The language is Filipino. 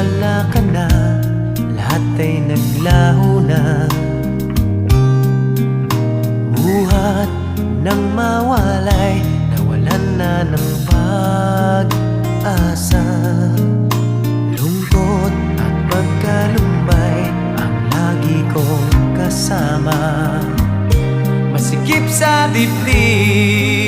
wala ka na, lahat ay naglaho na. Buhat ng mawalay, nawalan na ng pag-asa. Lungkot at pagkalumbay ang lagi kong kasama. Masikip sa dibdib